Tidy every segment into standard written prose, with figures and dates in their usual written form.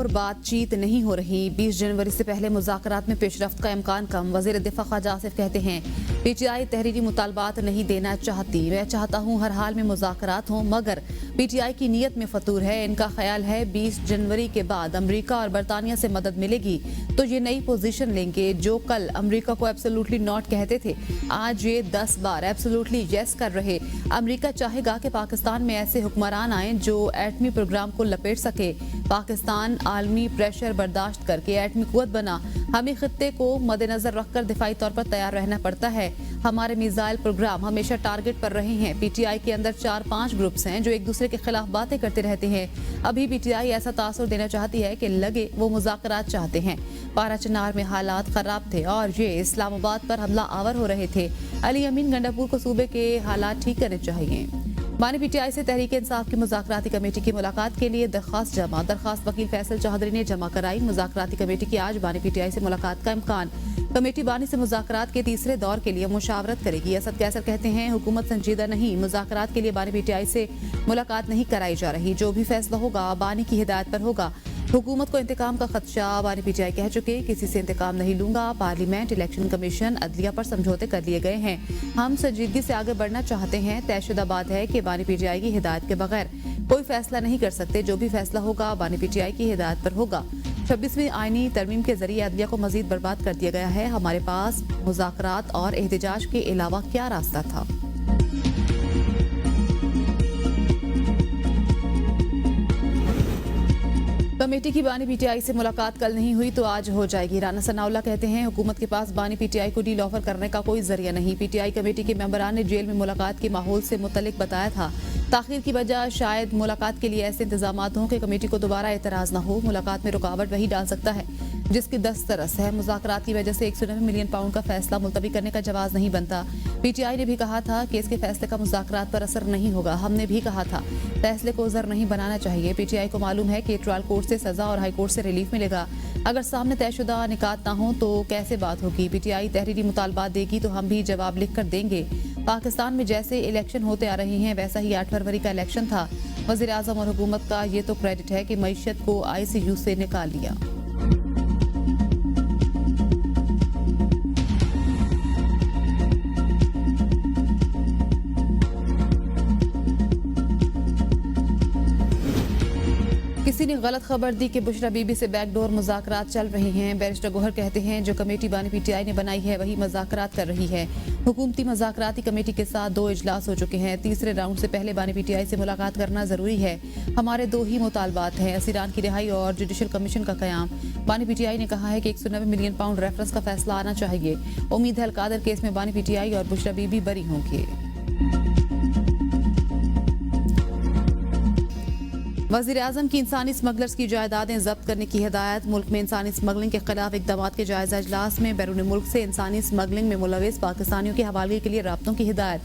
पुरजोर बातचीत नहीं हो रही। 20 जनवरी से पहले मुज़ाकरात में पेशरफ्त का इम्कान कम। वज़ीर दिफ़ा ख्वाजा आसिफ कहते हैं PTI तहरीरी मुतालबात नहीं देना चाहती। मैं चाहता हूँ हर हाल में मुज़ाकरात हों, मगर PTI की नीयत में फतूर है। इनका ख्याल है 20 जनवरी के बाद अमरीका और बरतानिया से मदद मिलेगी तो ये नई पोजीशन लेंगे। जो कल अमरीका को एब्सोल्युटली नॉट कहते थे, आज ये 10 बार एब्सोल्युटली यस कर रहे। अमरीका चाहेगा कि पाकिस्तान में ऐसे हुक्मरान आए जो एटमी प्रोग्राम को लपेट सके। पाकिस्तान आलमी प्रेशर बर्दाश्त करके एटमी कुव्वत बना। हमें खित्ते को मद्देनजर रखकर दिफाई तौर पर तैयार रहना पड़ता है। हमारे मिसाइल प्रोग्राम हमेशा टारगेट पर रहे हैं। PTI के अंदर 4-5 ग्रुप्स हैं जो एक दूसरे के खिलाफ बातें करते रहते हैं। अभी PTI ऐसा तासुर देना चाहती है कि लगे वो मुज़ाकरात चाहते हैं। पाराचनार में हालात खराब थे और ये इस्लामाबाद पर हमला आवर हो रहे थे। अली अमीन गंडापुर को सूबे के हालात ठीक करने चाहिए। बानी PTI से तहरीक इंसाफ की मुज़ाकराती कमेटी की मुलाकात के लिए दरख्वास्त जमा। दरख्वास्त वकील फैसल चौधरी ने जमा कराई। मुज़ाकराती कमेटी की आज बानी PTI से मुलाकात का इम्कान। कमेटी बानी से मुज़ाकरात के तीसरे दौर के लिए मुशावरत करेगी। असद कैसर कहते हैं हुकूमत संजीदा नहीं, मुज़ाकरात के लिए बानी PTI से मुलाकात नहीं कराई जा रही। जो भी फैसला होगा बानी की हिदायत पर होगा। हुकूमत को इंतकाम का खदशा। बानी PTI कह चुके किसी से इंतकाम नहीं लूंगा। पार्लियामेंट, इलेक्शन कमीशन, अदलिया पर समझौते कर लिए गए हैं। हम संजीदगी से आगे बढ़ना चाहते हैं। तयशुदा बात है कि बानी PTI की हिदायत के बगैर कोई फैसला नहीं कर सकते। जो भी फैसला होगा बानी PTI की हिदायत पर होगा। 26वीं आईनी तरमीम के जरिए अदलिया को मजीद बर्बाद कर दिया गया है। हमारे पास मुज़ाकरात और एहतजाज के अलावा क्या रास्ता था? कमेटी की बानी PTI से मुलाकात कल नहीं हुई तो आज हो जाएगी। राना सनाउल्लाह कहते हैं हुकूमत के पास बानी PTI को डील ऑफर करने का कोई जरिया नहीं। PTI कमेटी के मेंबरान ने जेल में मुलाकात के माहौल से मुतल्लिक बताया था। ताखिर की वजह शायद मुलाकात के लिए ऐसे इंतजाम हों कि कमेटी को दोबारा एतराज़ न हो। मुलाकात में रुकावट वही डाल सकता है जिसकी दस्तरस है। मुज़ाकरात की वजह से 190 मिलियन पाउंड का फैसला मुलतवी करने का जवाब नहीं बनता। PTI ने भी कहा था कि इसके फैसले का मुज़ाकरात पर असर नहीं होगा। हमने भी कहा था फैसले को ज़र नहीं बनाना चाहिए। PTI को मालूम है कि ट्रायल कोर्ट से सजा और हाई कोर्ट से रिलीफ मिलेगा। अगर सामने तयशुदा निकात ना हो तो कैसे बात होगी? PTI तहरीरी मुतालबात देगी तो हम भी जवाब लिख कर देंगे। पाकिस्तान में जैसे इलेक्शन होते आ रहे हैं वैसा ही 8 फरवरी का इलेक्शन था। वज़ीर आज़म और हुकूमत का ये तो क्रेडिट है कि मईशत को ICU से निकाल लिया। किसी ने गलत खबर दी कि बुशरा बीबी से बैकडोर मुज़ाकरात चल रहे हैं। बैरिस्टर गोहर कहते हैं जो कमेटी बानी PTI ने बनाई है वही मुज़ाकरात कर रही है। हुकूमती मुज़ाकराती कमेटी के साथ 2 इजलास हो चुके हैं। तीसरे राउंड से पहले बानी PTI से मुलाकात करना जरूरी है। हमारे 2 ही मुतालबात हैं, असीरान की रिहाई और जुडिशल कमीशन का क़याम। बानी PTI ने कहा है कि 190 मिलियन पाउंड रेफरेंस का फैसला आना चाहिए। उम्मीद है अलकादर केस में बानी PTI और बुशरा बीबी बरी होंगे। वज़ीर आज़म की इंसानी स्मगलर्स की जायदादें जब्त करने की हिदायत। मुल्क में इंसानी स्मगलिंग के खिलाफ इक़दामात के जायजा इजलास में बैरून मुल्क से इंसानी स्मगलिंग में मुलविस पाकिस्तानियों के हवाले के लिए राब्तों की हिदायत।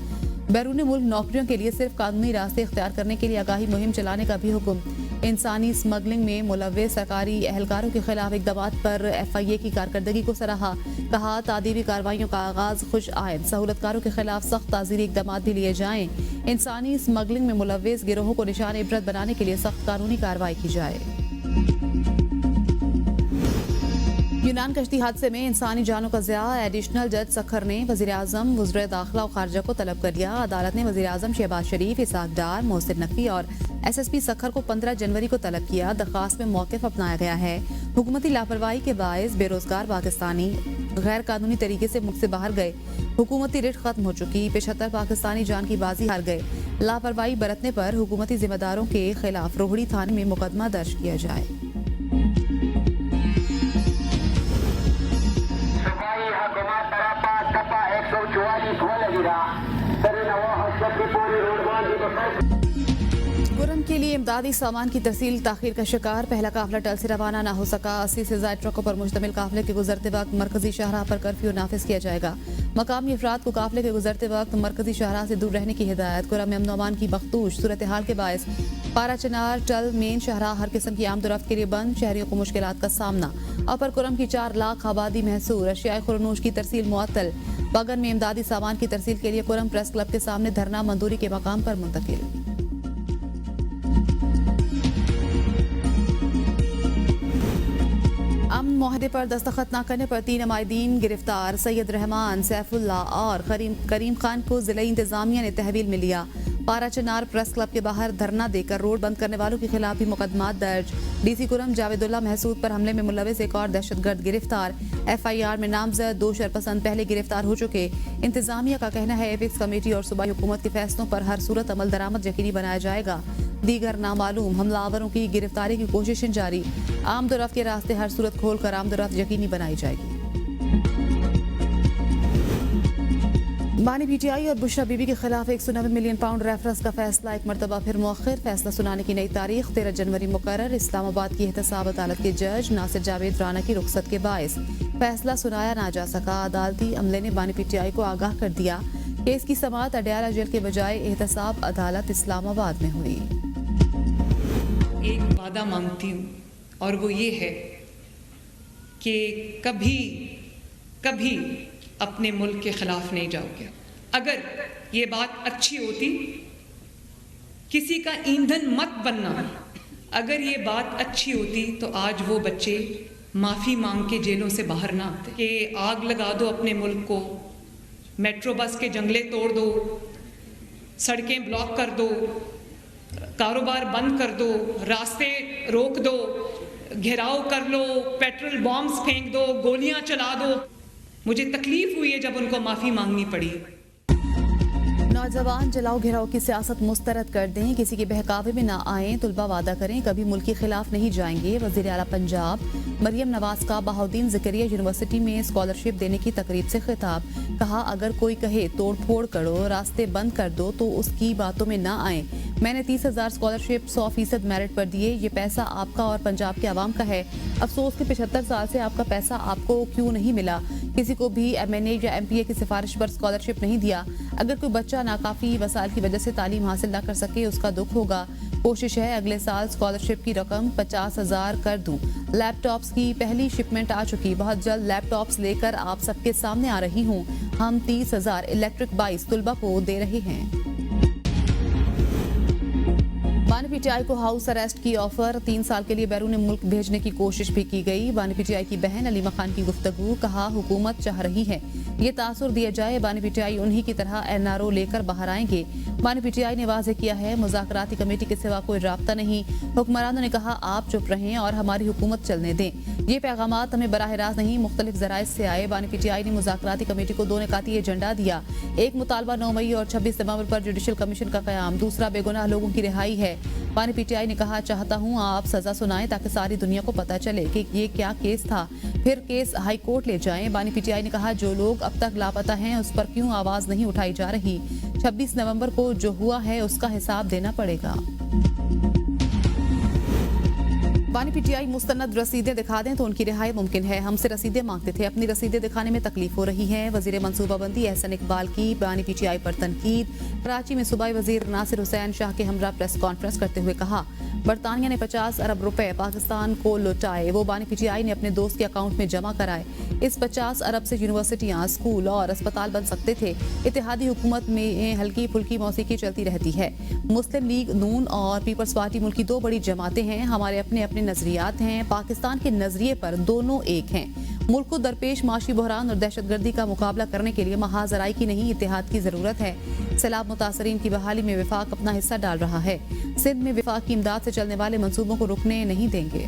बैरून मुल्क नौकरियों के लिए सिर्फ कानूनी रास्ते इख्तियार करने के लिए आगाही मुहिम चलाने का भी हुक्म। इंसानी स्मगलिंग में मुलविस सरकारी एहलकारों के खिलाफ इक़दामात पर FIA की कारकर्दगी को सराहा। कहा तादीबी कार्रवाइयों का आगाज खुश आयन। सहूलतकारों के खिलाफ सख्त ताज़ीरी इक़दामात भी लिए जाएं। इंसानी स्मगलिंग में मुलविस गिरोहों को निशान इबरत बनाने के लिए सख्त कानूनी कार्रवाई की जाए। यूनान कश्ती हादसे में इंसानी जानों का ज़िया। एडिशनल जज सखर ने वज़ीर आज़म, वज़ीर दाखिला और खारजा को तलब कर लिया। अदालत ने वज़ीर आज़म शहबाज शरीफ, इसाक डार, मोहसिन नकवी और SSP सखर को 15 जनवरी को तलब किया। दरख्वास्त में मौक़िफ़ अपनाया गया है। हुकूमती लापरवाही के बायस बेरोजगार पाकिस्तानी गैर कानूनी तरीके से मुल्क से बाहर गए। हुकूमती रिट खत्म हो चुकी। 75 पाकिस्तानी जान की बाजी हार गए। लापरवाही बरतने पर हुकूमती जिम्मेदारों के खिलाफ रोहड़ी थाने में मुकदमा दर्ज किया जाए। कुरम के लिए इमदादी सामान की तहसील ताखीर का शिकार। पहला काफिला टल से रवाना न हो सका। 80 से ज्यादा ट्रकों पर मुश्तमिल काफिले के गुजरते वक्त मरकजी शाहराह पर कर्फ्यू नाफिज किया जाएगा। मकामी अफराद को काफिले के गुजरते वक्त मरकजी शाहराह से दूर रहने की हिदायत। कुरम में अमन अमान की मखदूश सूरत हाल के बायस पाराचनार टल मेन शाहराह हर किस्म की आमदोरफ्त के लिए बंद। शहरियों को मुश्किलात का सामना। अपर कुरम की 4 लाख आबादी महसूर। अशियाए खुरनूश की तरसील मुअत्तल। बगन में इमदादी सामान की तरसील के लिए कुरम प्रेस क्लब के सामने धरना मंजूरी के मकाम पर मुंतकिल। मुआहदे पर दस्तखत न करने पर 3 अमायदीन गिरफ्तार। सैयद रहमान, सैफुल्ला और करीम खान को जिला इंतजामिया ने तहवील में लिया। पारा चनार प्रेस क्लब के बाहर धरना देकर रोड बंद करने वालों के खिलाफ भी मुकदमा दर्ज। डीसी कुरम जावेदुल्ला महसूद पर हमले में मुलविस एक और दहशतगर्द गिरफ्तार। FIR में नामजद 2 शरपसंद पहले गिरफ्तार हो चुके। इंतजामिया का कहना है एपिक्स कमेटी और सूबाई हुकूमत के फैसलों पर हर सूरत अमल दरामद यकीनी बनाया जाएगा। दीगर नामालूम हमलावरों की गिरफ्तारी की कोशिशें जारी। आमदोरफ्त के रास्ते हर सूरत खोलकर आमदोरफ्त यकीनी बनाई जाएगी। बानी PTI और बुशरा बीबी के खिलाफ 190 मिलियन पाउंड रेफरेंस का फैसला एक मरतबा फिर मौखर। फैसला सुनाने की नई तारीख 13 जनवरी मुकर्रर। इस्लामाबाद की एहतसाब अदालत के जज नासिर जावेद राना की रुखसत के बायस फैसला सुनाया ना जा सका। अदालती अमले ने बानी PTI को आगाह कर दिया। केस की समाअत अडयाला जेल के बजाय एहतसाब अदालत इस्लामाबाद में हुई। एक वादा मांगती हूँ और वो ये है कि कभी कभी अपने मुल्क के खिलाफ नहीं जाओगे। अगर ये बात अच्छी होती, किसी का ईंधन मत बनना, अगर ये बात अच्छी होती तो आज वो बच्चे माफ़ी मांग के जेलों से बाहर ना आते। कि आग लगा दो अपने मुल्क को, मेट्रो बस के जंगले तोड़ दो, सड़कें ब्लॉक कर दो, कारोबार बंद कर दो, रास्ते रोक दो, घेराव कर लो, पेट्रोल बॉम्ब्स फेंक दो, गोलियां चला दो। मुझे तकलीफ हुई है जब उनको माफ़ी मांगनी पड़ी। नौजवान जलाओ घेराव की सियासत मुस्तरद कर दें, किसी के बहकावे में ना आएं। तुलबा वादा करें कभी मुल्क के खिलाफ नहीं जाएंगे। वज़ीर आला पंजाब मरियम नवाज का बहाउद्दीन ज़करिया यूनिवर्सिटी में स्कॉलरशिप देने की तकरीब से खिताब। कहा अगर कोई कहे तोड़ फोड़ करो, रास्ते बंद कर दो तो उसकी बातों में ना आए। मैंने 30,000 स्कॉलरशिप 100% मेरिट पर दिए। ये पैसा आपका और पंजाब के आवाम का है। अफसोस कि 75 साल से आपका पैसा आपको क्यों नहीं मिला। किसी को भी MNA या MPA की सिफारिश पर स्कॉलरशिप नहीं दिया। अगर कोई बच्चा नाकाफी वसाइल की वजह से तालीम हासिल ना कर सके उसका दुख होगा। कोशिश है अगले साल स्कॉलरशिप की रकम 50,000 कर दूं। लैपटॉप्स की पहली शिपमेंट आ चुकी। बहुत जल्द लैपटॉप्स लेकर आप सबके सामने आ रही हूँ। हम 30,000 इलेक्ट्रिक बाइक्स तुलबा को दे रहे हैं। बानी PTI को हाउस अरेस्ट की ऑफर। 3 साल के लिए बैरून मुल्क भेजने की कोशिश भी की गई। बानी PTI की बहन अलीमा खान की गुफ्तगू। कहा हुकूमत चाह रही है ये तासुर दिया जाए बानी PTI उन्हीं की तरह NRO लेकर बाहर आएंगे। बानी PTI ने वाज़ेह किया है मुज़ाकराती कमेटी के सिवा कोई राब्ता नहीं। हुक्मरानों ने कहा आप चुप रहें और हमारी हुकूमत चलने दें। ये पैगामात हमें बराह रास्त नहीं मुख्तलिफ ज़राए से आए। बानी PTI ने मुज़ाकराती कमेटी को 2 निकाती एजेंडा दिया। एक मुतालबा 9 मई और 26 नवंबर पर जुडिशल कमीशन का क़याम। दूसरा बेगुनाह लोगों की रिहाई है। बानी PTI ने कहा चाहता हूँ आप सजा सुनाएं ताकि सारी दुनिया को पता चले कि ये क्या केस था, फिर केस हाई कोर्ट ले जाएं। बानी PTI ने कहा जो लोग अब तक लापता हैं उस पर क्यों आवाज नहीं उठाई जा रही। 26 नवंबर को जो हुआ है उसका हिसाब देना पड़ेगा। बानी PTI मुस्तनद रसीदें दिखा दें तो उनकी रिहाई मुमकिन है। हमसे रसीदें मांगते थे, अपनी रसीदें दिखाने में तकलीफ हो रही है। वजीर मनसूबाबंदी एहसन इकबाल की बानी PTI पर तनकीद। कराची में सूबाई वजीर नासिर हुसैन शाह के हमरा प्रेस कॉन्फ्रेंस करते हुए कहा बरतानिया ने 50 अरब रुपए पाकिस्तान को लौटाए, वो बानी PTI ने अपने दोस्त के अकाउंट में जमा कराए। इस 50 अरब से यूनिवर्सिटियां, स्कूल और अस्पताल बन सकते थे। इत्तेहादी हुकूमत में हल्की फुल्की मौसीकी चलती रहती है। मुस्लिम लीग नून और पीपल्स पार्टी मुल्क की 2 बड़ी जमातें हैं। हमारे अपने अपने नजरियात हैं। पाकिस्तान के नजरिए पर दोनों एक हैं। मुल्क को दरपेश माशी बहरान और दहशतगर्दी का मुकाबला करने के लिए महाज अराई की नहीं इत्तेहाद की जरूरत है। सैलाब मुतासरीन की बहाली में विफाक अपना हिस्सा डाल रहा है। सिंध में विफाक की इमदाद से चलने वाले मंसूबों को रुकने नहीं देंगे।